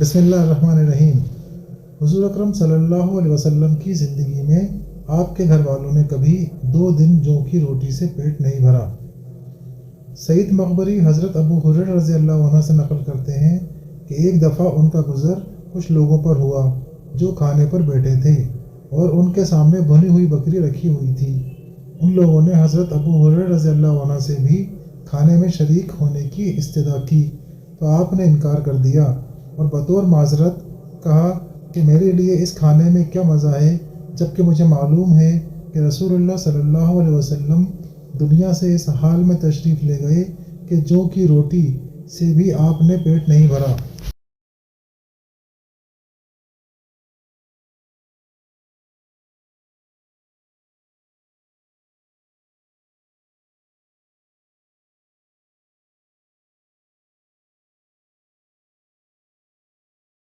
بسم اللہ الرحمن الرحیم۔ حضور اکرم صلی اللہ علیہ وسلم کی زندگی میں آپ کے گھر والوں نے کبھی 2 دن جو کی روٹی سے پیٹ نہیں بھرا۔ سعید مقبری حضرت ابو ہریرہ رضی اللہ عنہ سے نقل کرتے ہیں کہ ایک دفعہ ان کا گزر کچھ لوگوں پر ہوا جو کھانے پر بیٹھے تھے اور ان کے سامنے بھنی ہوئی بکری رکھی ہوئی تھی۔ ان لوگوں نے حضرت ابو ہریرہ رضی اللہ عنہ سے بھی کھانے میں شریک ہونے کی استدعا کی تو آپ نے انکار کر دیا اور بطور معذرت کہا کہ میرے لیے اس کھانے میں کیا مزہ ہے، جبکہ مجھے معلوم ہے کہ رسول اللہ صلی اللہ علیہ وسلم دنیا سے اس حال میں تشریف لے گئے کہ جو کی روٹی سے بھی آپ نے پیٹ نہیں بھرا۔